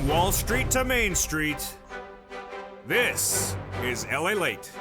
From Wall Street to Main Street, this is LA Late.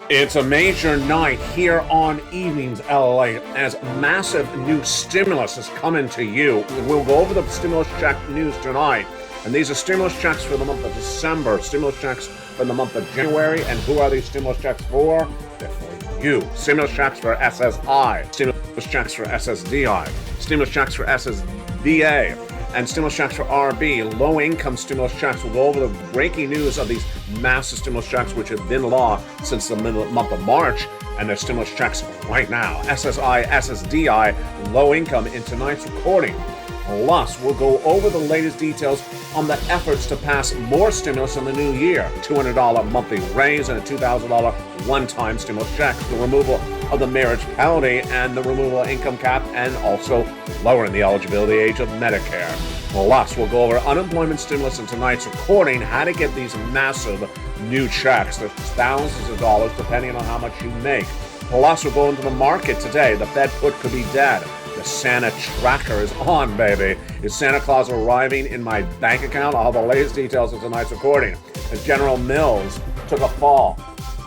It's a major night here on Evenings LA as massive new stimulus is coming to you. We'll go over the stimulus check news tonight. And these are stimulus checks for the month of December, stimulus checks for the month of January. And who are these stimulus checks for? They're for you. Stimulus checks for SSI, stimulus checks for SSDI, stimulus checks for SSDA, and stimulus checks for RB, low-income stimulus checks. We'll go over the breaking news of these massive stimulus checks, which have been law since the month of March, and their stimulus checks right now. SSI SSDI, low-income in tonight's recording. Plus, we'll go over the latest details on the efforts to pass more stimulus in the new year. $200 monthly raise and a $2,000 one-time stimulus check. The removal of the marriage penalty and the removal of income cap, and also lowering the eligibility age of Medicare. Plus, we'll go over unemployment stimulus in tonight's recording, how to get these massive new checks. There's thousands of dollars depending on how much you make. Plus, we'll go into the market today. The Fed put could be dead. The Santa tracker is on, baby. Is Santa Claus arriving in my bank account? All the latest details of tonight's recording. As General Mills took a fall,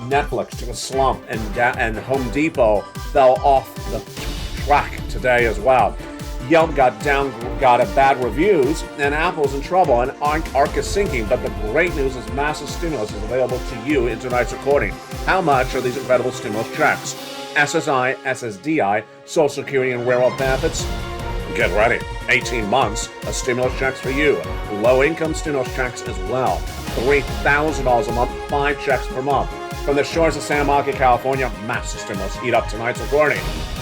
Netflix took a slump, and Home Depot fell off the track today as well. Yelp got bad reviews, and Apple's in trouble, and ARK is sinking. But the great news is massive stimulus is available to you in tonight's recording. How much are these incredible stimulus checks? SSI, SSDI, Social Security and Railroad benefits. Get ready. 18 months of stimulus checks for you. Low-income stimulus checks as well. $3,000 a month, 5 checks per month. From the shores of Santa Monica, California, massive stimulus eat up tonight's recording.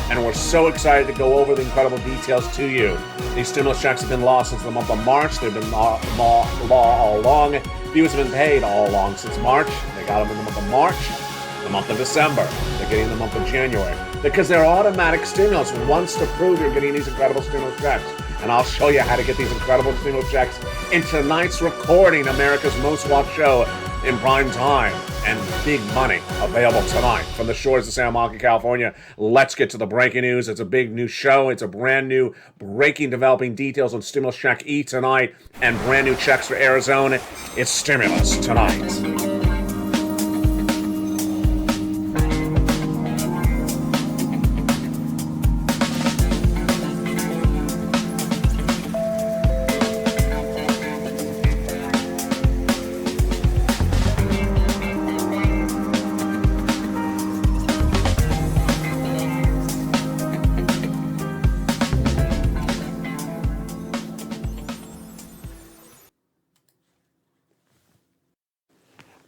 And we're so excited to go over the incredible details to you. These stimulus checks have been law since the month of March. They've been law all along. Fees have been paid all along since March. They got them in the month of March, the month of December. They're getting the month of January. Because they're automatic stimulus. Once to prove you're getting these incredible stimulus checks. And I'll show you how to get these incredible stimulus checks in tonight's recording, America's most watched show in prime time. And big money available tonight from the shores of Santa Monica, California. Let's get to the breaking news. It's a big new show. It's a brand new breaking, developing details on Stimulus Check E tonight and brand new checks for Arizona. It's Stimulus tonight.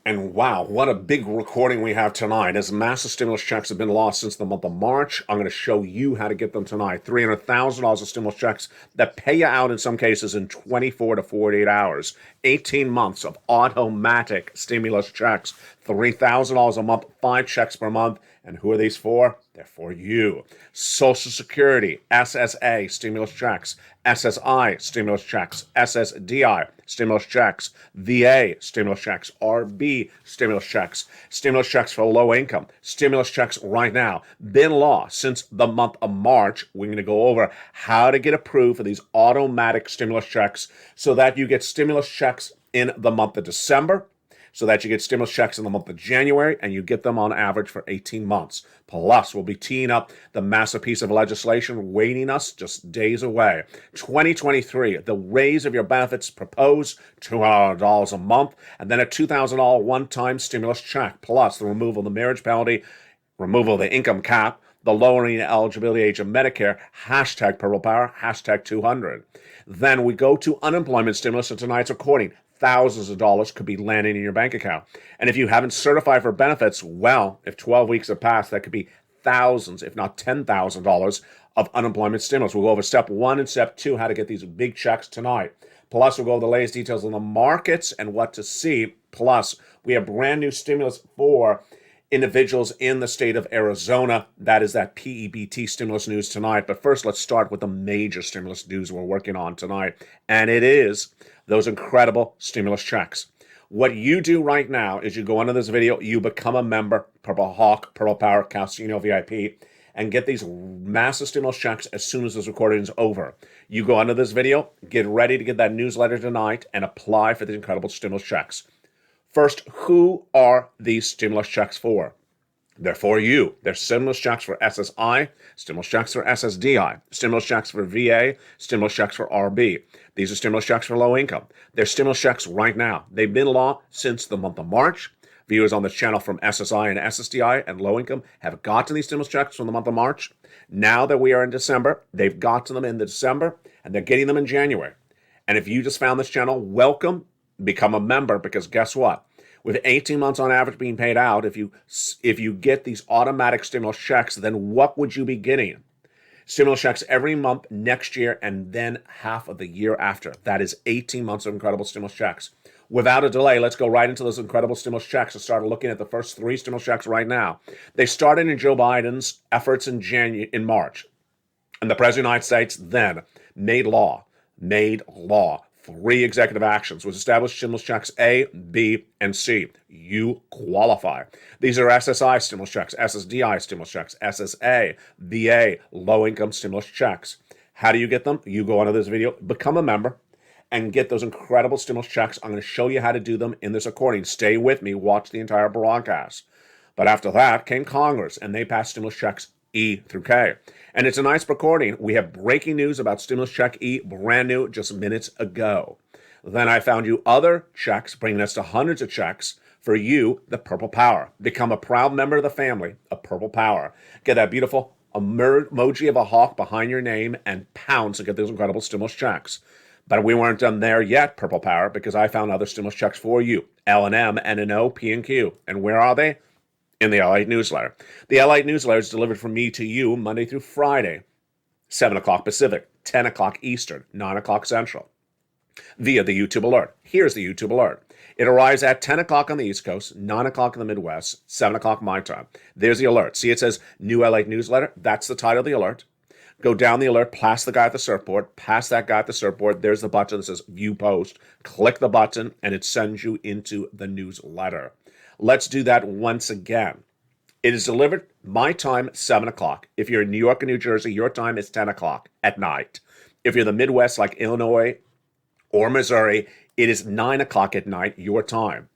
And wow, what a big recording we have tonight. As massive stimulus checks have been lost since the month of March, I'm going to show you how to get them tonight. $300,000 of stimulus checks that pay you out in some cases in 24 to 48 hours. 18 months of automatic stimulus checks. $3,000 a month, 5 checks per month. And who are these for? They're for you. Social Security, SSA, stimulus checks. SSI, stimulus checks. SSDI, stimulus checks. VA, stimulus checks. RB, stimulus checks. Stimulus checks for low income. Stimulus checks right now. Been law since the month of March. We're going to go over how to get approved for these automatic stimulus checks so that you get stimulus checks in the month of December, so that you get stimulus checks in the month of January, and you get them on average for 18 months. Plus, we'll be teeing up the massive piece of legislation waiting us just days away. 2023, the raise of your benefits proposed, $200 a month, and then a $2,000 one-time stimulus check, plus the removal of the marriage penalty, removal of the income cap, the lowering eligibility age of Medicare, hashtag Purple Power, hashtag 200. Then we go to unemployment stimulus in tonight's recording. Thousands of dollars could be landing in your bank account. And if you haven't certified for benefits, well, if 12 weeks have passed, that could be thousands, if not $10,000 of unemployment stimulus. We'll go over step 1 and step 2, how to get these big checks tonight. Plus, we'll go over the latest details on the markets and what to see. Plus, we have brand new stimulus for individuals in the state of Arizona. That is that PEBT stimulus news tonight. But first, let's start with the major stimulus news we're working on tonight. And it is those incredible stimulus checks. What you do right now is you go under this video, you become a member, Purple Hawk, Purple Power, Casino VIP, and get these massive stimulus checks as soon as this recording is over. You go under this video, get ready to get that newsletter tonight, and apply for these incredible stimulus checks. First, who are these stimulus checks for? They're for you. They're stimulus checks for SSI, stimulus checks for SSDI, stimulus checks for VA, stimulus checks for RB. These are stimulus checks for low income. They're stimulus checks right now. They've been law since the month of March. Viewers on this channel from SSI and SSDI and low income have gotten these stimulus checks from the month of March. Now that we are in December, they've gotten them in December, and they're getting them in January. And if you just found this channel, welcome. Become a member, because guess what? With 18 months on average being paid out, if you get these automatic stimulus checks, then what would you be getting? Stimulus checks every month next year and then half of the year after. That is 18 months of incredible stimulus checks. Without a delay, let's go right into those incredible stimulus checks and start looking at the first 3 stimulus checks right now. They started in Joe Biden's efforts in March. And the President of the United States then made law. 3 executive actions was established stimulus checks A, B, and C. You qualify. These are SSI stimulus checks, SSDI stimulus checks, SSA, VA, low-income stimulus checks. How do you get them? You go onto this video, become a member, and get those incredible stimulus checks. I'm going to show you how to do them in this recording. Stay with me. Watch the entire broadcast. But after that came Congress, and they passed stimulus checks E through K. And it's a nice recording. We have breaking news about stimulus check E, brand new, just minutes ago. Then I found you other checks, bringing us to hundreds of checks for you, the Purple Power. Become a proud member of the family of Purple Power. Get that beautiful emoji of a hawk behind your name and pounce and get those incredible stimulus checks. But we weren't done there yet, Purple Power, because I found other stimulus checks for you. L&M, N&O, P and Q. And where are they? In the LA newsletter. The LA newsletter is delivered from me to you Monday through Friday, 7 o'clock Pacific, 10 o'clock Eastern, 9 o'clock Central, via the YouTube alert. Here's the YouTube alert. It arrives at 10 o'clock on the East Coast, 9 o'clock in the Midwest, 7 o'clock my time. There's the alert. See, it says New LA Newsletter. That's the title of the alert. Go down the alert, past the guy at the surfboard, past that guy at the surfboard. There's the button that says View Post. Click the button, and it sends you into the newsletter. Let's do that once again. It is delivered my time, 7 o'clock. If you're in New York or New Jersey, your time is 10 o'clock at night. If you're in the Midwest, like Illinois or Missouri, it is 9 o'clock at night, your time.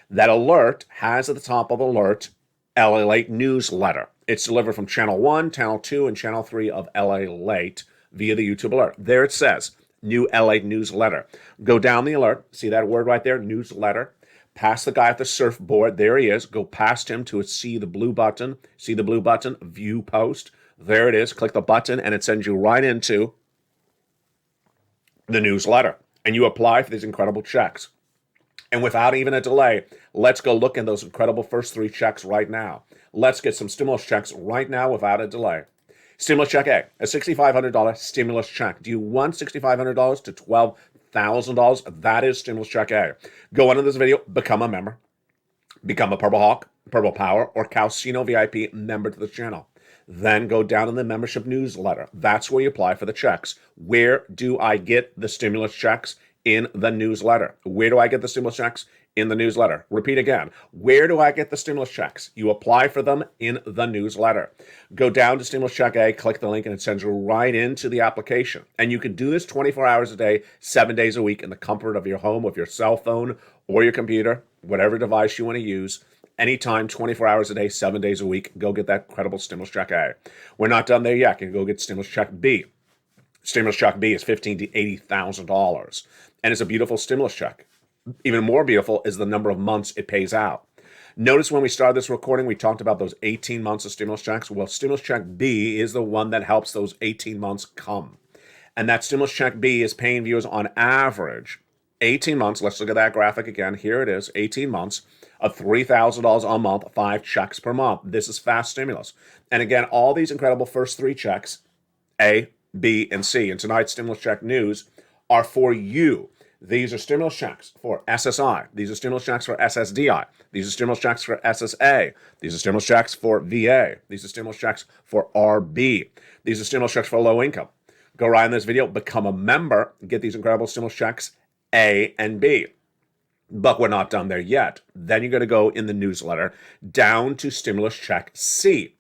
That alert has at the top of the alert, LA Late Newsletter. It's delivered from Channel 1, Channel 2, and Channel 3 of LA Late via the YouTube alert. There it says, New LA Newsletter. Go down the alert. See that word right there, newsletter. Past the guy at the surfboard. There he is. Go past him to see the blue button. See the blue button? View Post. There it is. Click the button, and it sends you right into the newsletter. And you apply for these incredible checks. And without even a delay, let's go look at those incredible first 3 checks right now. Let's get some stimulus checks right now without a delay. Stimulus check A, a $6,500 stimulus check. Do you want $6,500 to $12,000? That is stimulus check A. Go into this video, become a member. Become a Purple Hawk, Purple Power, or Calcino VIP member to the channel. Then go down in the membership newsletter. That's where you apply for the checks. Where do I get the stimulus checks? In the newsletter. Where do I get the stimulus checks? In the newsletter. Repeat again. Where do I get the stimulus checks? You apply for them in the newsletter. Go down to Stimulus Check A, click the link, and it sends you right into the application. And you can do this 24 hours a day, 7 days a week in the comfort of your home with your cell phone or your computer, whatever device you want to use. Anytime, 24 hours a day, 7 days a week. Go get that credible Stimulus Check A. We're not done there yet. You can go get Stimulus Check B. Stimulus check B is $15,000 to $80,000, and it's a beautiful stimulus check. Even more beautiful is the number of months it pays out. Notice when we started this recording, we talked about those 18 months of stimulus checks. Well, stimulus check B is the one that helps those 18 months come. And that stimulus check B is paying viewers on average 18 months. Let's look at that graphic again. Here it is, 18 months of $3,000 a month, 5 checks per month. This is fast stimulus. And again, all these incredible first 3 checks, A, B, and C, in tonight's stimulus check news are for you. These are stimulus checks for SSI. These are stimulus checks for SSDI. These are stimulus checks for SSA. These are stimulus checks for VA. These are stimulus checks for RB. These are stimulus checks for low income. Go right in this video, become a member, get these incredible stimulus checks A and B. But we're not done there yet. Then you're going to go in the newsletter down to stimulus check C.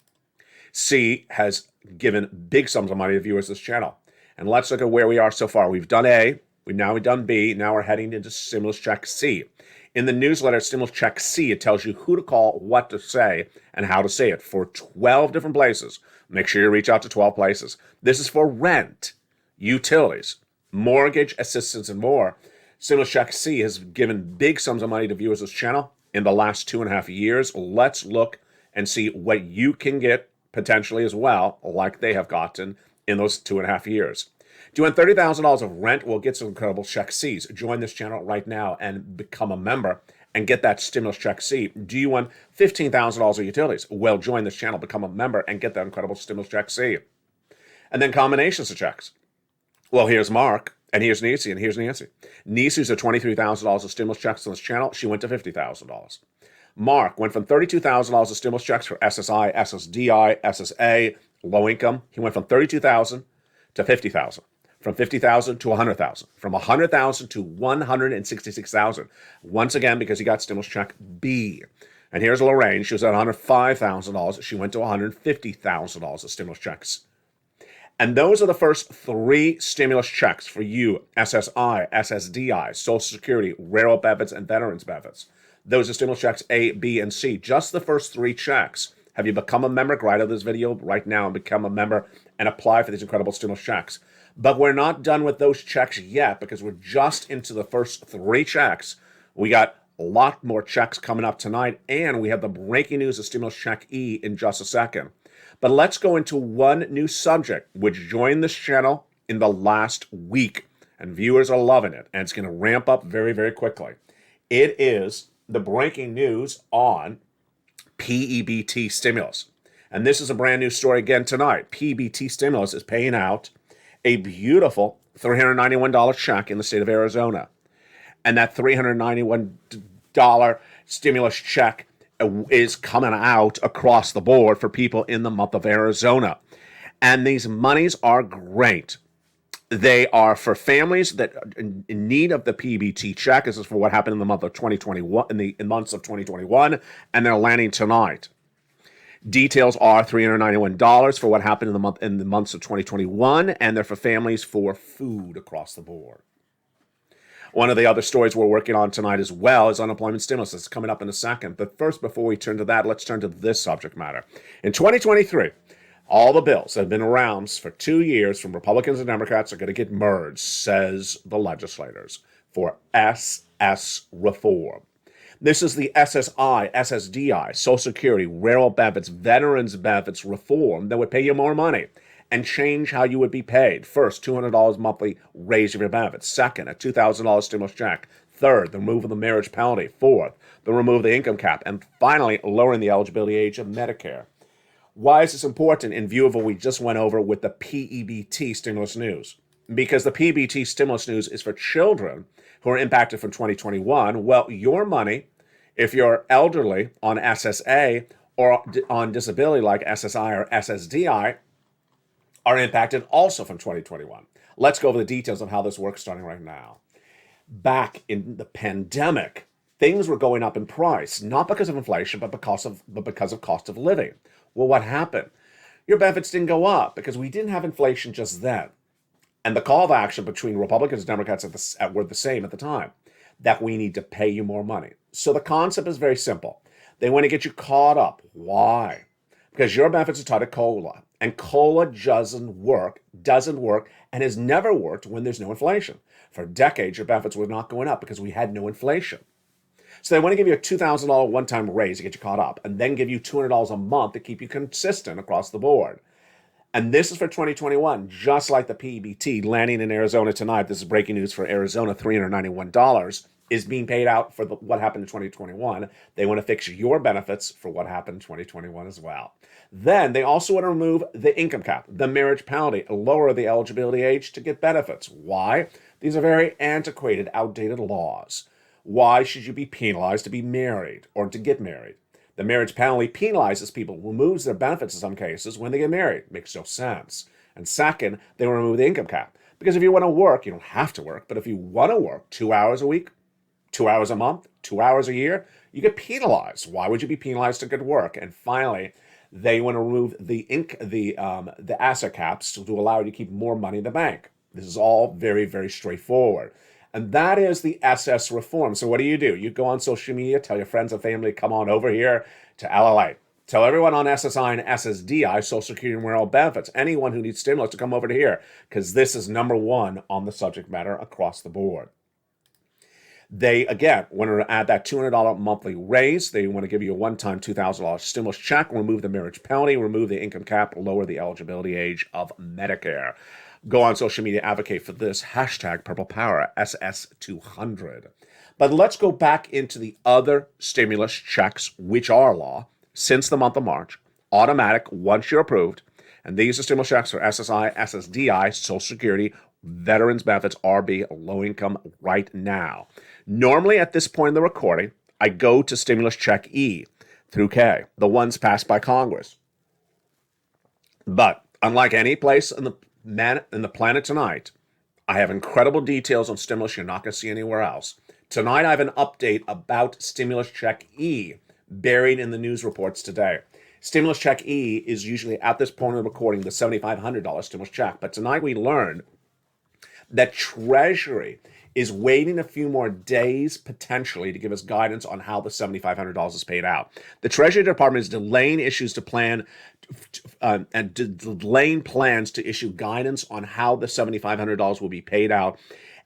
C has given big sums of money to viewers of this channel. And let's look at where we are so far. We've done A, we've done B, now we're heading into stimulus check C. In the newsletter, Stimulus Check C, it tells you who to call, what to say, and how to say it for 12 different places. Make sure you reach out to 12 places. This is for rent, utilities, mortgage assistance, and more. Stimulus Check C has given big sums of money to viewers of this channel in the last 2.5 years. Let's look and see what you can get potentially as well, like they have gotten in those 2.5 years. Do you want $30,000 of rent? Well, get some incredible Check Cs. Join this channel right now and become a member and get that Stimulus Check C. Do you want $15,000 of utilities? Well, join this channel, become a member, and get that incredible Stimulus Check C. And then combinations of checks. Well, here's Mark, and here's Nancy, and here's Nancy. Nancy's at $23,000 of stimulus checks on this channel. She went to $50,000. Mark went from $32,000 of stimulus checks for SSI, SSDI, SSA, low income. He went from $32,000 to $50,000. From $50,000 to $100,000, from $100,000 to $166,000. Once again, because he got stimulus check B. And here's Lorraine. She was at $105,000. She went to $150,000 of stimulus checks. And those are the first 3 stimulus checks for you: SSI, SSDI, Social Security, Railroad benefits, and Veterans benefits. Those are stimulus checks A, B, and C. Just the first 3 checks. Have you become a member? Go right out of this video right now and become a member and apply for these incredible stimulus checks. But we're not done with those checks yet, because we're just into the first 3 checks. We got a lot more checks coming up tonight, and we have the breaking news of Stimulus Check E in just a second. But let's go into one new subject, which joined this channel in the last week, and viewers are loving it, and it's going to ramp up very, very quickly. It is the breaking news on PEBT stimulus. And this is a brand new story again tonight. PEBT stimulus is paying out a beautiful $391 check in the state of Arizona. And that $391 stimulus check is coming out across the board for people in the month of Arizona. And these monies are great. They are for families that are in need of the PEBT check. This is for what happened in the month of 2021, in months of 2021, and they're landing tonight. Details are $391 for what happened in the months of 2021, and they're for families for food across the board. One of the other stories we're working on tonight as well is unemployment stimulus. It's coming up in a second. But first, before we turn to that, let's turn to this subject matter. In 2023, all the bills that have been around for 2 years from Republicans and Democrats are going to get merged, says the legislators, for SS reform. This is the SSI, SSDI, Social Security, Railroad benefits, Veterans benefits reform that would pay you more money and change how you would be paid. First, $200 monthly raise of your benefits. Second, a $2,000 stimulus check. Third, the removal of the marriage penalty. Fourth, the removal of the income cap. And finally, lowering the eligibility age of Medicare. Why is this important in view of what we just went over with the PEBT stimulus news? Because the PEBT stimulus news is for children who are impacted from 2021. Well, your money, if you're elderly on SSA or on disability like SSI or SSDI, are impacted also from 2021. Let's go over the details of how this works starting right now. Back in the pandemic, things were going up in price, not because of inflation, but because of cost of living. Well, what happened? Your benefits didn't go up because we didn't have inflation just then. And the call of action between Republicans and Democrats were the same at the time, that we need to pay you more money. So the concept is very simple. They want to get you caught up. Why? Because your benefits are tied to COLA, and COLA doesn't work, and has never worked when there's no inflation. For decades, your benefits were not going up because we had no inflation. So they want to give you a $2,000 one-time raise to get you caught up, and then give you $200 a month to keep you consistent across the board. And this is for 2021, just like the PEBT landing in Arizona tonight. This is breaking news for Arizona. $391 is being paid out for what happened in 2021. They want to fix your benefits for what happened in 2021 as well. Then they also want to remove the income cap, the marriage penalty, lower the eligibility age to get benefits. Why? These are very antiquated, outdated laws. Why should you be penalized to be married or to get married? The marriage penalty penalizes people, removes their benefits in some cases when they get married. Makes no sense. And second, they will remove the income cap. Because if you want to work, you don't have to work, but if you want to work 2 hours a week, 2 hours a month, 2 hours a year, you get penalized. Why would you be penalized to good work? And finally, They want to remove the asset caps to allow you to keep more money in the bank. This is all very, very straightforward. And that is the SS reform. So what do? You go on social media, tell your friends and family, come on over here to LLA. Tell everyone on SSI and SSDI, Social Security and Rural Benefits, anyone who needs stimulus to come over to here, because this is number one on the subject matter across the board. They, again, want to add that $200 monthly raise. They want to give you a one-time $2,000 stimulus check, remove the marriage penalty, remove the income cap, lower the eligibility age of Medicare. Go on social media, advocate for this. Hashtag Purple Power, SS200. But let's go back into the other stimulus checks, which are law, since the month of March, automatic once you're approved. And these are stimulus checks for SSI, SSDI, Social Security, Veterans Benefits, RB, low income right now. Normally at this point in the recording, I go to stimulus check E through K, the ones passed by Congress. But unlike any place in the planet tonight, I have incredible details on stimulus you're not going to see anywhere else. Tonight I have an update about stimulus check E buried in the news reports today. Stimulus check E is usually at this point of the recording the $7,500 stimulus check. But tonight we learned that Treasury is waiting a few more days potentially to give us guidance on how the $7,500 is paid out. The Treasury Department is delaying issues to plan and delaying plans to issue guidance on how the $7,500 will be paid out.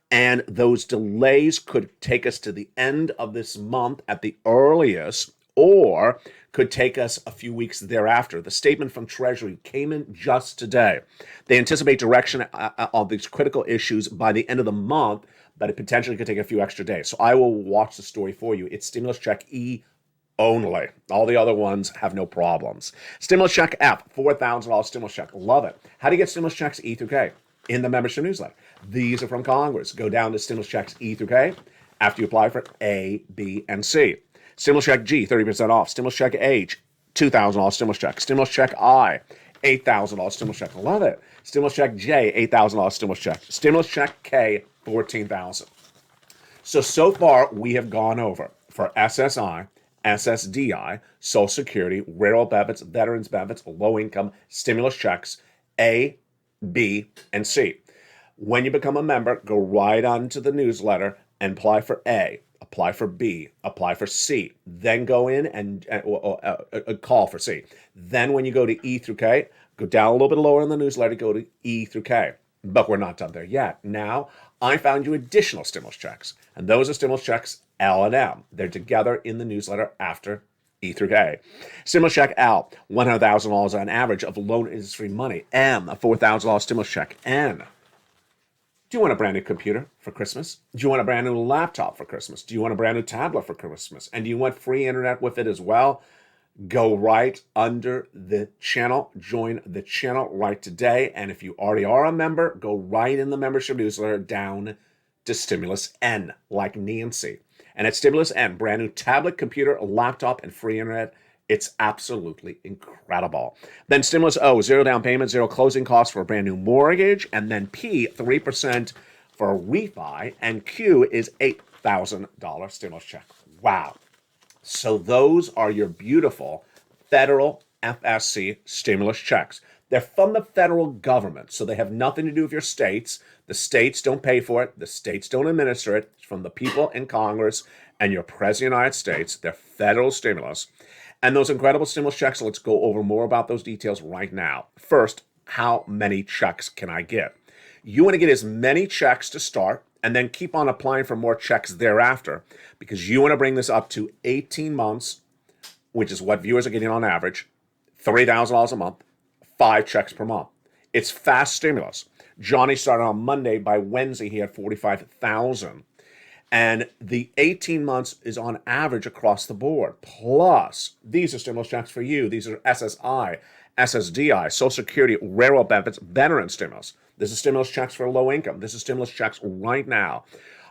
And those delays could take us to the end of this month at the earliest, or could take us a few weeks thereafter. The statement from Treasury came in just today. They anticipate direction on these critical issues by the end of the month, but it potentially could take a few extra days. So I will watch the story for you. It's stimulus check E only. All the other ones have no problems. Stimulus check F, $4,000 stimulus check. Love it. How do you get stimulus checks E through K? In the membership newsletter. These are from Congress. Go down to stimulus checks E through K after you apply for A, B, and C. Stimulus check G, 30% off. Stimulus check H, $2,000 stimulus check. Stimulus check I, $8,000 stimulus check. Love it. Stimulus check J, $8,000 stimulus check. Stimulus check K, $14,000. So far we have gone over for SSI, SSDI, Social Security, rural benefits, veterans benefits, low income, stimulus checks, A, B, and C. When you become a member, go right onto the newsletter and apply for A, apply for B, apply for C, then go in and call for C. Then when you go to E through K, go down a little bit lower in the newsletter, go to E through K. But we're not done there yet. Now, I found you additional stimulus checks, and those are stimulus checks L and M. They're together in the newsletter after E through K. Stimulus check L, $100,000 on average of loan industry money. M, a $4,000 stimulus check. N, do you want a brand new computer for Christmas? Do you want a brand new laptop for Christmas? Do you want a brand new tablet for Christmas? And do you want free internet with it as well? Go right under the channel, join the channel right today. And if you already are a member, go right in the membership newsletter down to Stimulus N, like Nancy. And at Stimulus N, brand new tablet, computer, laptop, and free internet. It's absolutely incredible. Then Stimulus O, zero down payment, zero closing costs for a brand new mortgage. And then P, 3% for a refi. And Q is $8,000 stimulus check. Wow. So those are your beautiful federal FSC stimulus checks. They're from the federal government, so they have nothing to do with your states. The states don't pay for it. The states don't administer it. It's from the people in Congress and your President of the United States. They're federal stimulus. And those incredible stimulus checks, let's go over more about those details right now. First, how many checks can I get? You want to get as many checks to start and then keep on applying for more checks thereafter, because you want to bring this up to 18 months, which is what viewers are getting on average, $3,000 a month, 5 checks per month. It's fast stimulus. Johnny started on Monday. By Wednesday, he had 45,000. And the 18 months is on average across the board. Plus, these are stimulus checks for you. These are SSI, SSDI, Social Security, rural benefits, veteran stimulus. This is stimulus checks for low income. This is stimulus checks right now.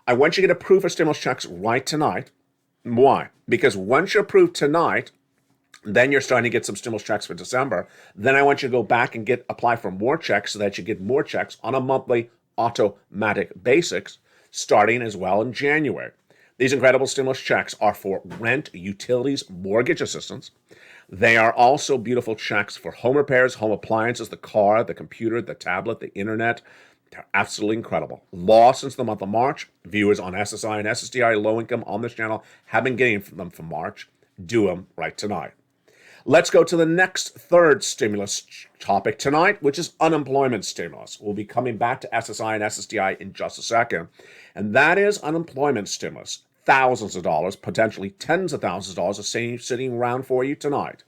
I want you to get approved for stimulus checks right tonight. Why? Because once you're approved tonight, then you're starting to get some stimulus checks for December. Then I want you to go back and apply for more checks so that you get more checks on a monthly automatic basis, starting as well in January. These incredible stimulus checks are for rent, utilities, mortgage assistance, They are also beautiful checks for home repairs, home appliances, the car, the computer, the tablet, the internet. They're absolutely incredible. Law since the month of March. Viewers on SSI and SSDI low income on this channel have been getting them from March. Do them right tonight. Let's go to the next third stimulus topic tonight, which is unemployment stimulus. We'll be coming back to SSI and SSDI in just a second. And that is unemployment stimulus. Thousands of dollars, potentially tens of thousands of dollars are sitting around for you tonight.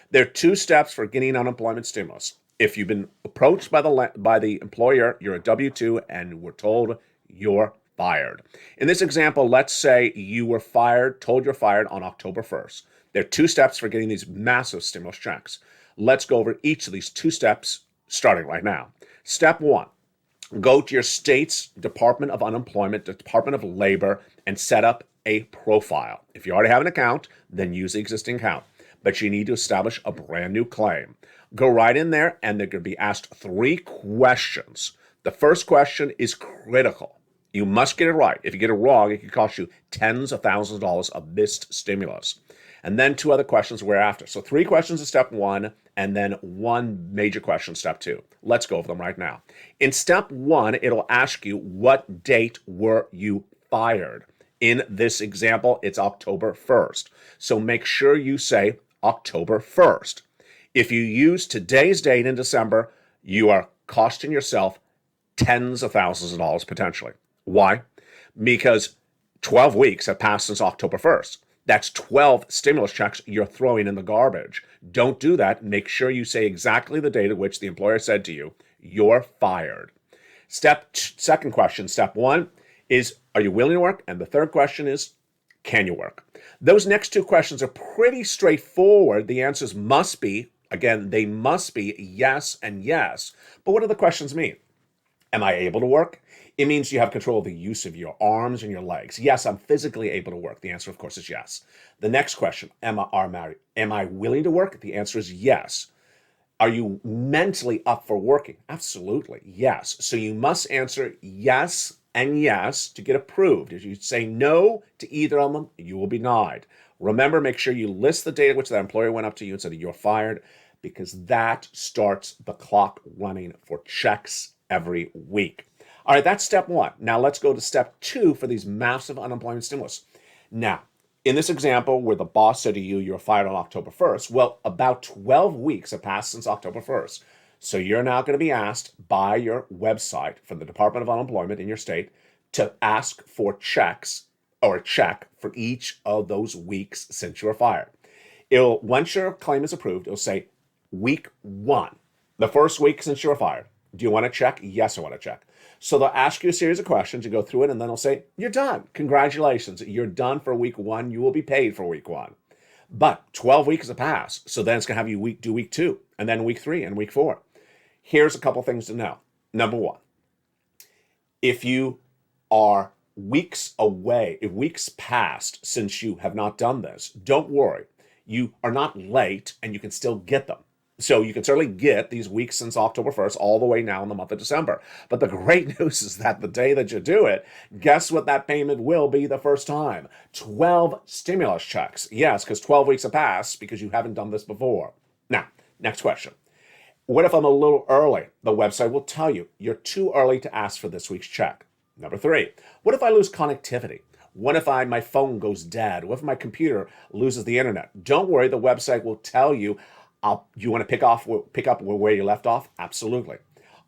There are two steps for getting unemployment stimulus. If you've been approached by the employer, you're a W-2 and we're told you're fired. In this example, let's say you were fired, told you're fired on October 1st. There are two steps for getting these massive stimulus checks. Let's go over each of these two steps starting right now. Step one, go to your state's Department of Unemployment, Department of Labor, and set up a profile. If you already have an account, then use the existing account. But you need to establish a brand new claim. Go right in there, and they're going to be asked three questions. The first question is critical. You must get it right. If you get it wrong, it could cost you tens of thousands of dollars of missed stimulus. And then two other questions we're after. So three questions in step one, and then one major question, step two. Let's go over them right now. In step one, it'll ask you, what date were you fired? In this example, it's October 1st. So make sure you say October 1st. If you use today's date in December, you are costing yourself tens of thousands of dollars potentially. Why? Because 12 weeks have passed since October 1st. That's 12 stimulus checks you're throwing in the garbage. Don't do that. Make sure you say exactly the date at which the employer said to you, you're fired. Second question, step one, is, are you willing to work? And the third question is, can you work? Those next two questions are pretty straightforward. The answers must be, again, they must be yes and yes. But what do the questions mean? Am I able to work? It means you have control of the use of your arms and your legs. Yes, I'm physically able to work. The answer, of course, is yes. The next question, am I willing to work? The answer is yes. Are you mentally up for working? Absolutely, yes. So you must answer yes and yes to get approved. If you say no to either of them, you will be denied. Remember, make sure you list the date at which that employer went up to you and said you're fired, because that starts the clock running for checks every week. All right, that's step one. Now let's go to step two for these massive unemployment stimulus. Now, in this example where the boss said to you, you're fired on October 1st, well, about 12 weeks have passed since October 1st. So you're now going to be asked by your website from the Department of Unemployment in your state to ask for checks or a check for each of those weeks since you were fired. Once your claim is approved, it'll say week one, the first week since you were fired. Do you want a check? Yes, I want a check. So they'll ask you a series of questions. You go through it, and then they'll say, you're done. Congratulations. You're done for week one. You will be paid for week one. But 12 weeks have passed. So then it's going to have you do week two, and then week three, and week four. Here's a couple things to know. Number one, if you are weeks away, if weeks passed since you have not done this, don't worry. You are not late, and you can still get them. So you can certainly get these weeks since October 1st all the way now in the month of December. But the great news is that the day that you do it, guess what that payment will be the first time? 12 stimulus checks. Yes, because 12 weeks have passed because you haven't done this before. Now, next question. What if I'm a little early? The website will tell you you're too early to ask for this week's check. Number three, what if I lose connectivity? What if my phone goes dead? What if my computer loses the internet? Don't worry, the website will tell you. You want to pick up where you left off? Absolutely.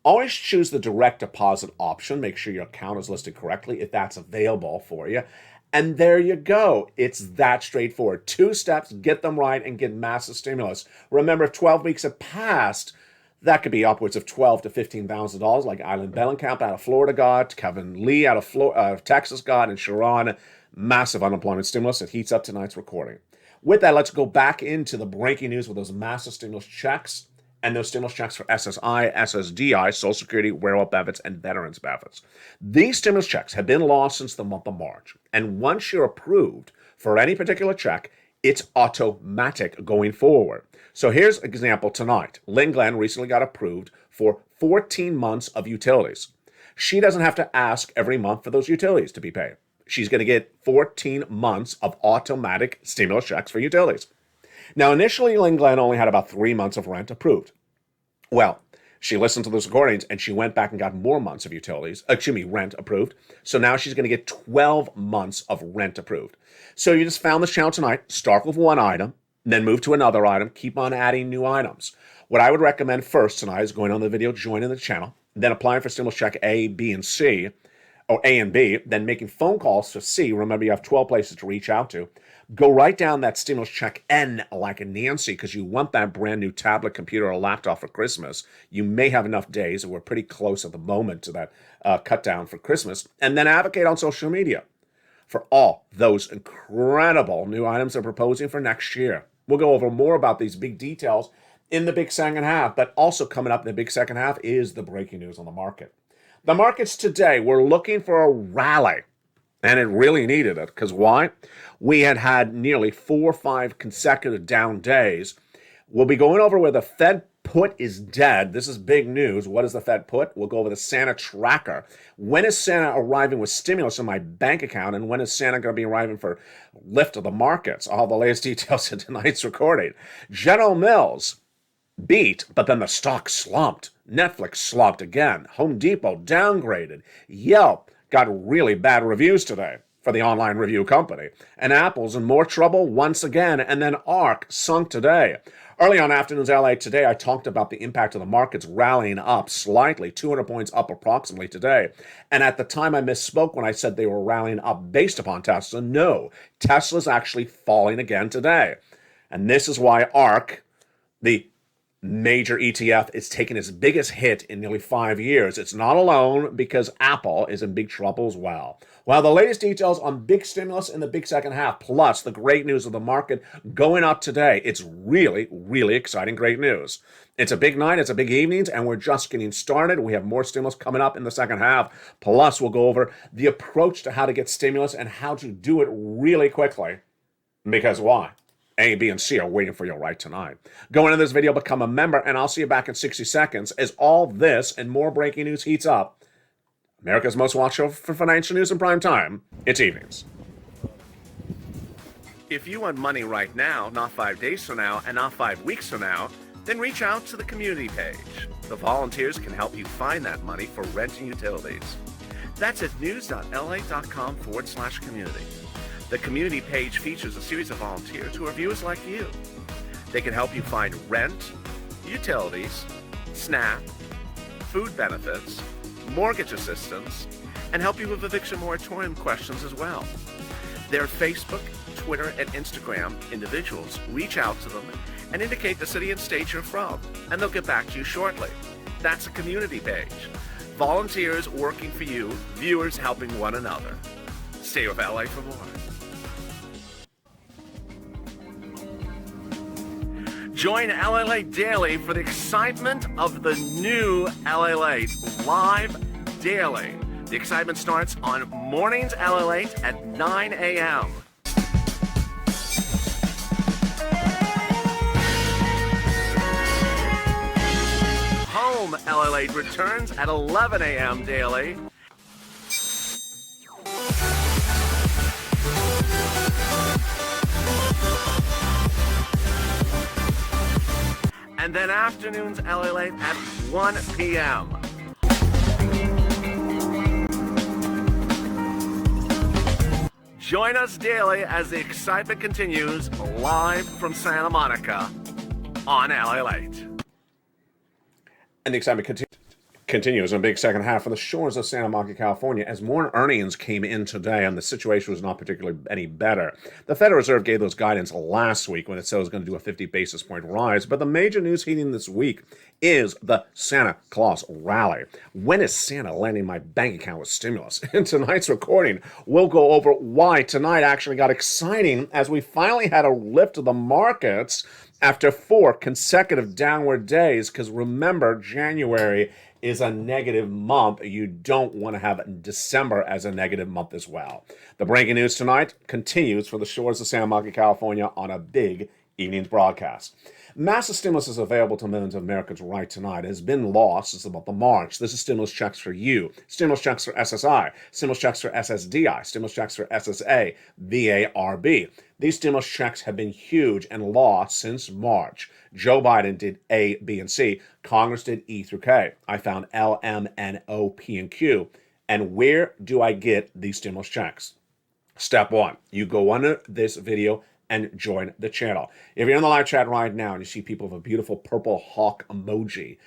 Always choose the direct deposit option. Make sure your account is listed correctly if that's available for you. And there you go. It's that straightforward. Two steps, get them right, and get massive stimulus. Remember, if 12 weeks have passed, that could be upwards of $12,000 to $15,000, like Island Bellenkamp out of Florida got, Kevin Lee out of Texas got, and Sharon, massive unemployment stimulus. It heats up tonight's recording. With that, let's go back into the breaking news with those massive stimulus checks and those stimulus checks for SSI, SSDI, Social Security, wearable benefits, and veterans benefits. These stimulus checks have been lost since the month of March. And once you're approved for any particular check, it's automatic going forward. So here's an example tonight. Lynn Glenn recently got approved for 14 months of utilities. She doesn't have to ask every month for those utilities to be paid. She's going to get 14 months of automatic stimulus checks for utilities. Now, initially, Lynn Glenn only had about 3 months of rent approved. Well, she listened to those recordings and she went back and got more months of rent approved. So now she's going to get 12 months of rent approved. So you just found this channel tonight, start with one item, then move to another item, keep on adding new items. What I would recommend first tonight is going on the video, joining the channel, then applying for stimulus check A, B, and C, or A and B, then making phone calls to C. Remember, you have 12 places to reach out to. Go right down that stimulus check N like a Nancy, because you want that brand new tablet, computer, or laptop for Christmas. You may have enough days, and we're pretty close at the moment to that cut down for Christmas. And then advocate on social media for all those incredible new items they're proposing for next year. We'll go over more about these big details in the big second half, but also coming up in the big second half is the breaking news on the market. The markets today, we're looking for a rally, and it really needed it, because why? We had nearly 4 or 5 consecutive down days. We'll be going over where the Fed put is dead. This is big news. What is the Fed put? We'll go over the Santa tracker. When is Santa arriving with stimulus in my bank account, and when is Santa going to be arriving for lift of the markets? All the latest details in tonight's recording. General Mills beat, but then the stock slumped. Netflix slumped again. Home Depot downgraded. Yelp got really bad reviews today for the online review company. And Apple's in more trouble once again. And then ARK sunk today. Early on Afternoons LA today, I talked about the impact of the markets rallying up slightly, 200 points up approximately today. And at the time I misspoke when I said they were rallying up based upon Tesla. No, Tesla's actually falling again today. And this is why ARK, the major ETF, is taking its biggest hit in nearly 5 years. It's not alone, because Apple is in big trouble as well. Well, the latest details on big stimulus in the big second half, plus the great news of the market going up today. It's really, really exciting, great news. It's a big night, it's a big evening, and we're just getting started. We have more stimulus coming up in the second half. Plus, we'll go over the approach to how to get stimulus and how to do it really quickly. Because why? A, B, and C are waiting for you right tonight. Go into this video, become a member, and I'll see you back in 60 seconds as all this and more breaking news heats up. America's most watched show for financial news in prime time. It's evenings. If you want money right now, not 5 days from now, and not 5 weeks from now, then reach out to the community page. The volunteers can help you find that money for rent and utilities. That's at news.la.com/community. The community page features a series of volunteers who are viewers like you. They can help you find rent, utilities, SNAP, food benefits, mortgage assistance, and help you with eviction moratorium questions as well. Their Facebook, Twitter, and Instagram individuals reach out to them and indicate the city and state you're from, and they'll get back to you shortly. That's a community page. Volunteers working for you, viewers helping one another. Stay with LA for more. Join LA Daily for the excitement of the new LA live daily. The excitement starts on mornings LA at 9 a.m. Home LA returns at 11 a.m. daily. And then afternoons LA at 1 p.m. Join us daily as the excitement continues live from Santa Monica on LA Late. And the excitement continues in a big second half for the shores of Santa Monica, California, as more earnings came in today and the situation was not particularly any better. The Federal Reserve gave those guidance last week when it said it was going to do a 50 basis point rise, but the major news heating this week is the Santa Claus rally. When is Santa landing my bank account with stimulus? In tonight's recording, we'll go over why tonight actually got exciting as we finally had a lift of the markets after 4 consecutive downward days, because remember, January is a negative month. You don't want to have December as a negative month as well. The breaking news tonight continues for the shores of Santa Monica, California on a big evening's broadcast. Massive stimulus is available to millions of Americans right tonight. It has been lost. It's about the March. This is stimulus checks for you. Stimulus checks for SSI. Stimulus checks for SSDI. Stimulus checks for SSA, VARB. These stimulus checks have been huge and lost since March. Joe Biden did A, B, and C. Congress did E through K. I found L, M, N, O, P, and Q. And where do I get these stimulus checks? Step one, you go under this video and join the channel. If you're in the live chat right now and you see people with a beautiful purple hawk emoji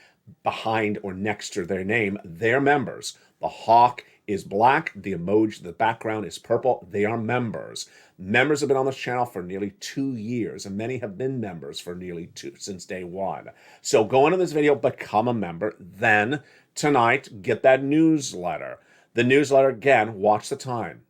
behind or next to their name, they're members. The hawk is black, the emoji, the background is purple. They are members. Members have been on this channel for nearly 2 years, and many have been members for nearly since day one. So go into this video, become a member. Then tonight, get that newsletter. The newsletter, again, watch the time.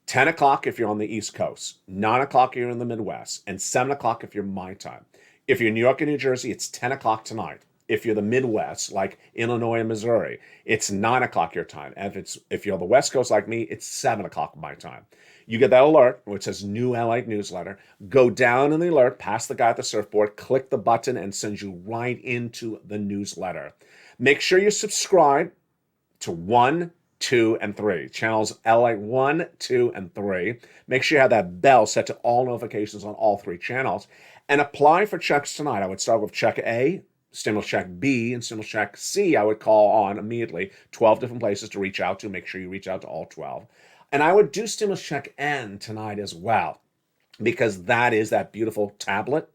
10 o'clock if you're on the East Coast, 9 o'clock if you're in the Midwest, and 7 o'clock if you're my time. If you're New York and New Jersey, it's 10 o'clock tonight. If you're the Midwest, like Illinois and Missouri, it's 9 o'clock your time. And if you're the West Coast like me, it's 7 o'clock my time. You get that alert, which says New LA Newsletter. Go down in the alert, past the guy at the surfboard, click the button, and sends you right into the newsletter. Make sure you subscribe to 1, 2, and 3. Channels LA 1, 2, and 3. Make sure you have that bell set to all notifications on all 3 channels. And apply for checks tonight. I would start with check A, stimulus check B, and stimulus check C. I would call on immediately 12 different places to reach out to. Make sure you reach out to all 12. And I would do stimulus check N tonight as well, because that is that beautiful tablet,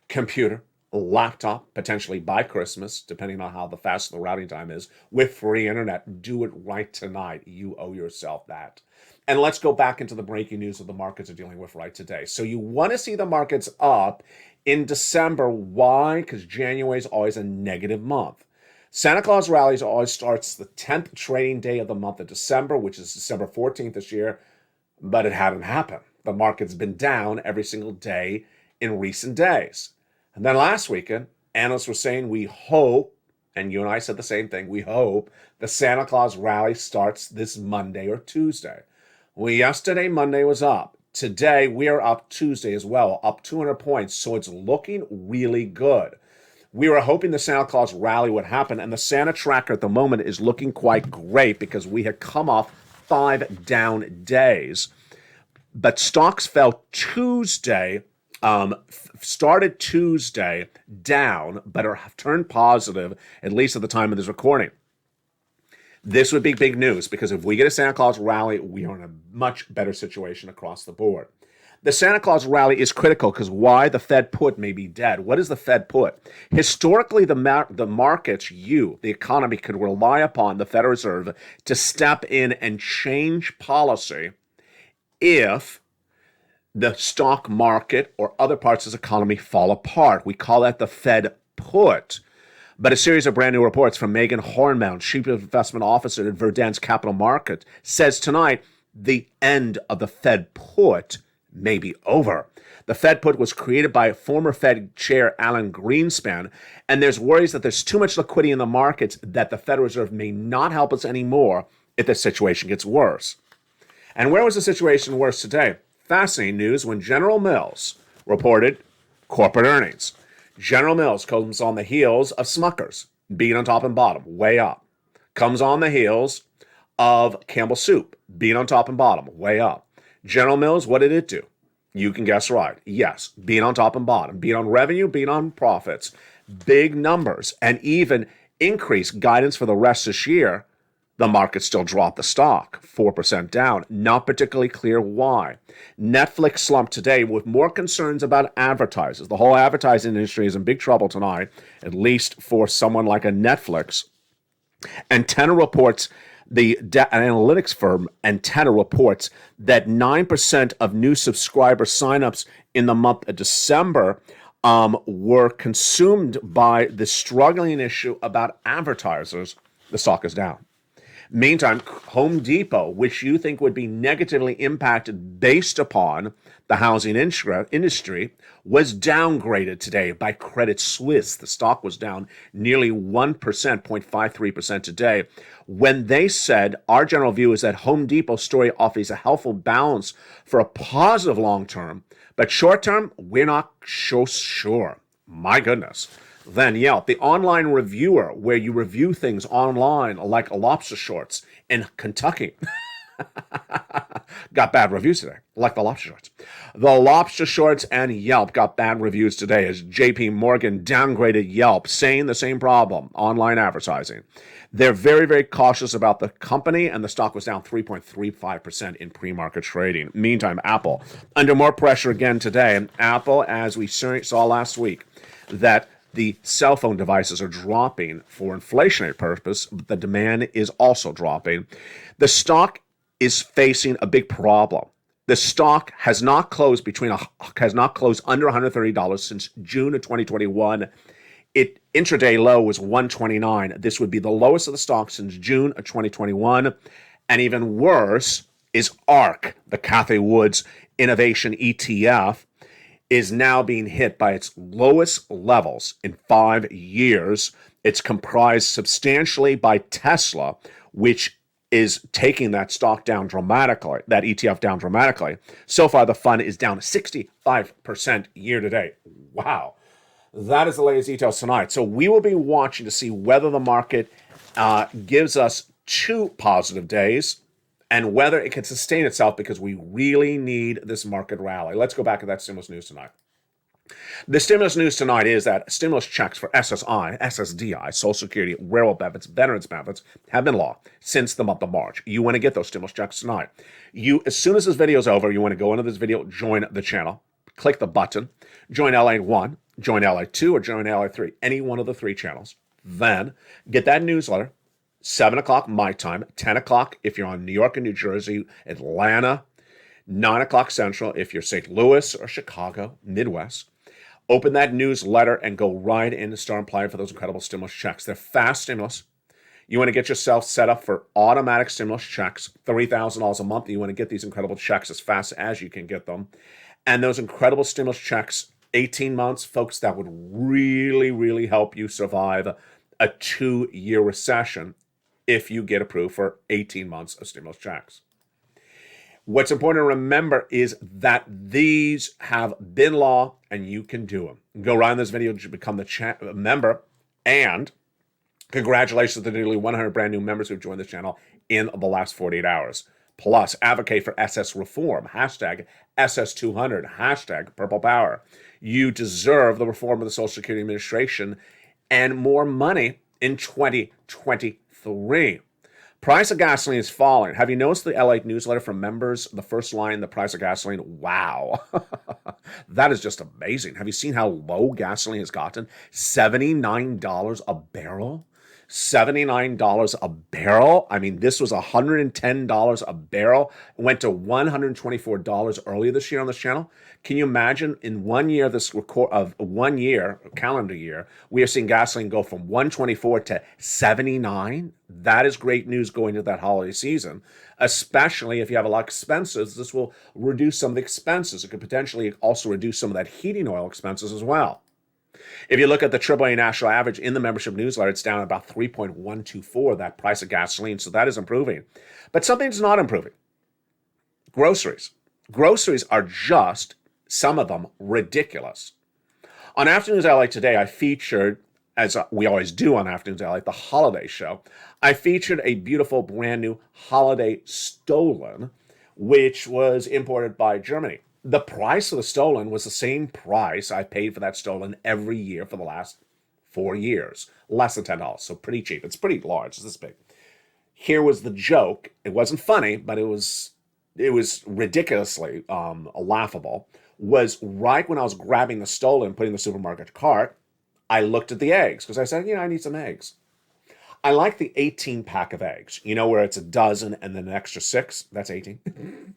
computer, laptop, potentially by Christmas, depending on how the fast the routing time is, with free internet. Do it right tonight. You owe yourself that. And let's go back into the breaking news that the markets are dealing with right today. So you want to see the markets up in December. Why? Because January is always a negative month. Santa Claus rallies always starts the 10th trading day of the month of December, which is December 14th this year, but it hadn't happened. The market's been down every single day in recent days. And then last weekend, analysts were saying, we hope, and you and I said the same thing, we hope the Santa Claus rally starts this Monday or Tuesday. Well, yesterday, Monday was up. Today, we are up Tuesday as well, up 200 points, so it's looking really good. We were hoping the Santa Claus rally would happen, and the Santa tracker at the moment is looking quite great because we had come off 5 down days. But stocks fell Tuesday, started Tuesday down, but have turned positive, at least at the time of this recording. This would be big news because if we get a Santa Claus rally, we are in a much better situation across the board. The Santa Claus rally is critical because why? The Fed put may be dead. What is the Fed put? Historically, the markets, the economy, could rely upon the Federal Reserve to step in and change policy if the stock market or other parts of the economy fall apart. We call that the Fed put. But a series of brand new reports from Megan Hornbaum, Chief Investment Officer at Verdant's Capital Markets, says tonight the end of the Fed put may be over. The Fed put was created by former Fed Chair Alan Greenspan, and there's worries that there's too much liquidity in the markets that the Federal Reserve may not help us anymore if the situation gets worse. And where was the situation worse today? Fascinating news when General Mills reported corporate earnings. General Mills comes on the heels of Smucker's, being on top and bottom, way up. Comes on the heels of Campbell Soup, being on top and bottom, way up. General Mills, what did it do? You can guess right. Yes, being on top and bottom, being on revenue, being on profits, big numbers, and even increased guidance for the rest of this year. The market still dropped the stock, 4% down. Not particularly clear why. Netflix slumped today with more concerns about advertisers. The whole advertising industry is in big trouble tonight, at least for someone like a Netflix. Antenna reports, the analytics firm Antenna reports that 9% of new subscriber signups in the month of December were consumed by the struggling issue about advertisers. The stock is down. Meantime, Home Depot, which you think would be negatively impacted based upon the housing industry, was downgraded today by Credit Suisse. The stock was down nearly 1%, 0.53% today, when they said, our general view is that Home Depot's story offers a helpful balance for a positive long term, but short term, we're not so sure. My goodness. Then Yelp, the online reviewer where you review things online like lobster shorts in Kentucky. Got bad reviews today, like the lobster shorts. The lobster shorts and Yelp got bad reviews today as JP Morgan downgraded Yelp, saying the same problem, online advertising. They're very, very cautious about the company, and the stock was down 3.35% in pre-market trading. Meantime, Apple, under more pressure again today. And Apple, as we saw last week, that the cell phone devices are dropping for inflationary purpose, but the demand is also dropping. The stock is facing a big problem. The stock has not closed under $130 since June of 2021. It intraday low was 129. This would be the lowest of the stock since June of 2021. And even worse is ARK, the Cathie Woods Innovation ETF, is now being hit by its lowest levels in 5 years. It's comprised substantially by Tesla, which is taking that stock down dramatically, that ETF down dramatically. So far, the fund is down 65% year to date. Wow. That is the latest details tonight. So we will be watching to see whether the market gives us 2 positive days and whether it can sustain itself, because we really need this market rally. Let's go back to that stimulus news tonight. The stimulus news tonight is that stimulus checks for SSI, SSDI, Social Security, railroad benefits, veterans benefits have been law since the month of March. You want to get those stimulus checks tonight. As soon as this video is over, you want to go into this video, join the channel, click the button, join LA1, join LA2, or join LA3, any one of the 3 channels. Then get that newsletter, 7 o'clock my time, 10 o'clock if you're on New York and New Jersey, Atlanta, 9 o'clock Central if you're St. Louis or Chicago, Midwest. Open that newsletter and go right in and start applying for those incredible stimulus checks. They're fast stimulus. You want to get yourself set up for automatic stimulus checks, $30,000 a month. You want to get these incredible checks as fast as you can get them. And those incredible stimulus checks, 18 months, folks, that would really, really help you survive a 2-year recession if you get approved for 18 months of stimulus checks. What's important to remember is that these have been law and you can do them. Go right in this video to become the member, and congratulations to the nearly 100 brand new members who've joined this channel in the last 48 hours. Plus, advocate for SS reform, hashtag SS200, hashtag Purple Power. You deserve the reform of the Social Security Administration and more money in 2023. Price of gasoline is falling. Have you noticed the LA newsletter from members? The first line, the price of gasoline. Wow. That is just amazing. Have you seen how low gasoline has gotten? $79 a barrel? $79 a barrel? I mean, this was $110 a barrel. It went to $124 earlier this year on this channel. Can you imagine in 1 year, calendar year, we are seeing gasoline go from 124 to 79? That is great news going into that holiday season, especially if you have a lot of expenses. This will reduce some of the expenses. It could potentially also reduce some of that heating oil expenses as well. If you look at the AAA national average in the membership newsletter, it's down about 3.124, that price of gasoline. So that is improving. But something's not improving. Groceries. Groceries are just, some of them, ridiculous. On Afternoons LA today, I featured, as we always do on Afternoons LA, the holiday show. I featured a beautiful brand new holiday Stollen, which was imported by Germany. The price of the Stollen was the same price I paid for that Stollen every year for the last 4 years. Less than $10, so pretty cheap. It's pretty large, it's this big. Here was the joke. It wasn't funny, but it was ridiculously laughable. Was right when I was grabbing the Stollen, putting the supermarket cart, I looked at the eggs because I said, I need some eggs. I like the 18-pack of eggs, where it's a dozen and then an extra 6. That's 18.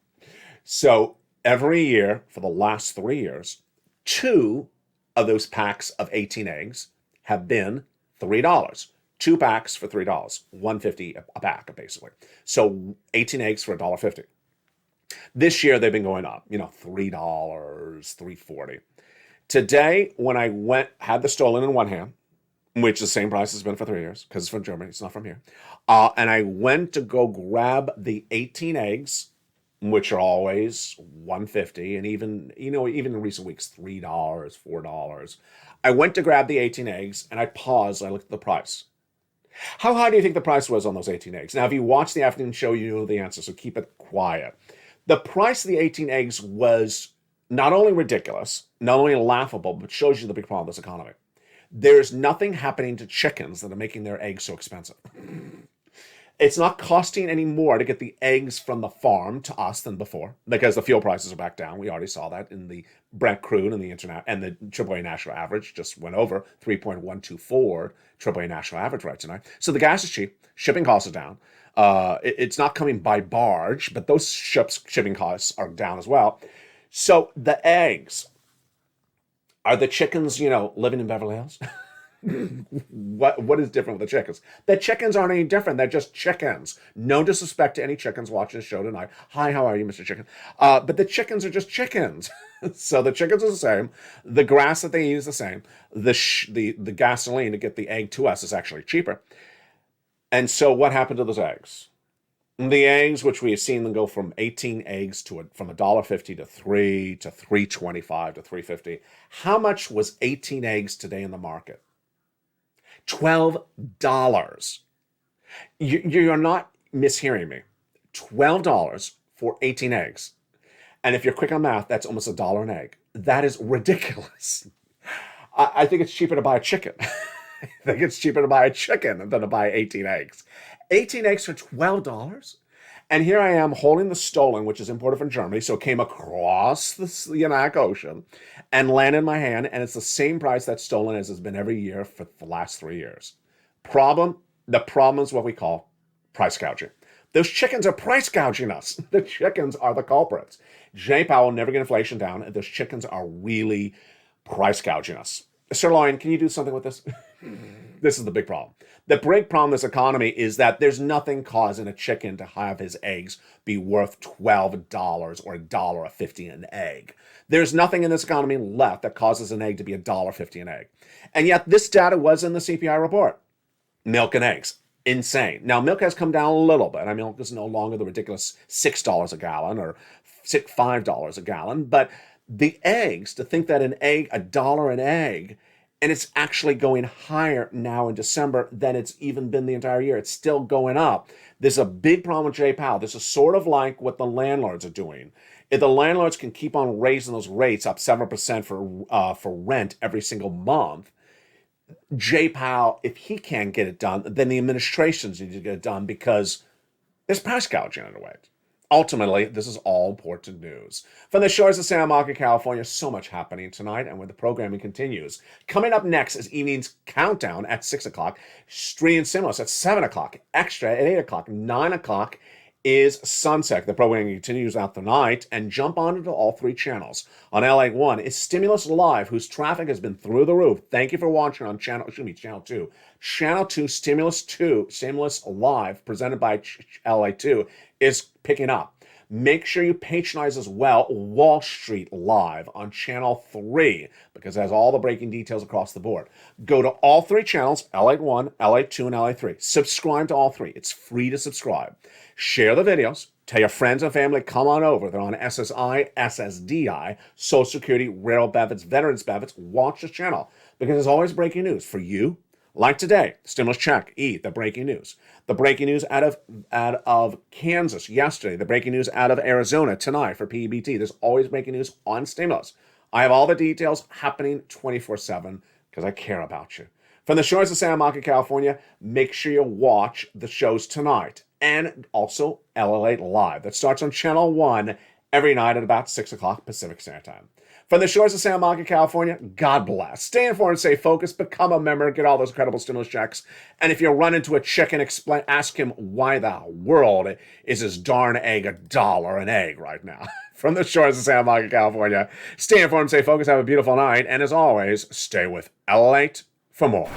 So every year for the last 3 years, 2 of those packs of 18 eggs have been $3. 2 packs for $3, $1.50 a pack, basically. So 18 eggs for $1.50. This year they've been going up, $3, $3.40. Today, when I had the Stollen in one hand, which is the same price it's been for 3 years, because it's from Germany, it's not from here. And I went to go grab the 18 eggs, which are always $1.50, and even in recent weeks, $3, $4. I went to grab the 18 eggs, and I paused, and I looked at the price. How high do you think the price was on those 18 eggs? Now, if you watch the afternoon show, you know the answer, so keep it quiet. The price of the 18 eggs was not only ridiculous, not only laughable, but shows you the big problem with this economy. There's nothing happening to chickens that are making their eggs so expensive. It's not costing any more to get the eggs from the farm to us than before because the fuel prices are back down. We already saw that in the Brent crude and the internet, and the AAA national average just went over 3.124 AAA national average right tonight. So the gas is cheap. Shipping costs are down. It's not coming by barge, but those shipping costs are down as well. So the eggs, are the chickens, living in Beverly Hills? What is different with the chickens? The chickens aren't any different. They're just chickens. No disrespect to any chickens watching the show tonight. Hi, how are you, Mr. Chicken? But the chickens are just chickens. So the chickens are the same. The grass that they eat is the same. The gasoline to get the egg to us is actually cheaper. And so what happened to those eggs? The eggs, which we have seen them go from 18 eggs from $1.50 to $3 to $3.25 to $3.50. How much was 18 eggs today in the market? $12. You're not mishearing me. $12 for 18 eggs. And if you're quick on math, that's almost $1 an egg. That is ridiculous. I think it's cheaper to buy a chicken. I think it's cheaper to buy a chicken than to buy 18 eggs. 18 eggs for $12? And here I am holding the Stollen, which is imported from Germany, so it came across the Atlantic Ocean and landed in my hand, and it's the same price that Stollen has been every year for the last 3 years. The problem is what we call price gouging. Those chickens are price gouging us. The chickens are the culprits. Jay Powell will never get inflation down, and those chickens are really price gouging us. Sirloin, can you do something with this? This is the big problem. The big problem with this economy is that there's nothing causing a chicken to have his eggs be worth $12 or $1.50 an egg. There's nothing in this economy left that causes an egg to be $1.50 an egg. And yet this data was in the CPI report. Milk and eggs. Insane. Now, milk has come down a little bit. I mean, milk is no longer the ridiculous $6 a gallon or $5 a gallon. But the eggs, to think that $1 an egg, and it's actually going higher now in December than it's even been the entire year. It's still going up. There's a big problem with Jay Powell. This is sort of like what the landlords are doing. If the landlords can keep on raising those rates up 7% for rent every single month, Jay Powell, if he can't get it done, then the administrations need to get it done because there's price gouging underway. Ultimately, this is all important news. From the shores of Santa Monica, California, so much happening tonight, and when the programming continues. Coming up next is evening's countdown at 6 o'clock, Street and Stimulus at 7 o'clock, Extra at 8 o'clock, 9 o'clock is Sunset. The programming continues out the night, and jump onto all 3 channels. On LA1 is Stimulus Live, whose traffic has been through the roof. Thank you for watching on channel 2. Channel 2, Stimulus Live, presented by LA2, is picking up. Make sure you patronize as well Wall Street Live on Channel 3 because it has all the breaking details across the board. Go to all 3 channels, LA1, LA2, and LA3. Subscribe to all 3. It's free to subscribe. Share the videos. Tell your friends and family, come on over. They're on SSI, SSDI, Social Security, Railroad benefits, Veterans benefits. Watch this channel because there's always breaking news for you. Like today, stimulus check, the breaking news. The breaking news out of Kansas yesterday. The breaking news out of Arizona tonight for PEBT. There's always breaking news on stimulus. I have all the details happening 24/7 because I care about you. From the shores of Santa Monica, California, make sure you watch the shows tonight. And also LA Live. That starts on Channel 1 every night at about 6 o'clock Pacific Standard Time. From the shores of Santa Monica, California, God bless. Stay informed, stay focused, become a member, get all those incredible stimulus checks. And if you run into a chicken, ask him why the world is his darn egg $1 an egg right now. From the shores of Santa Monica, California, stay informed, stay focused, have a beautiful night, and as always, stay with Elevate for more.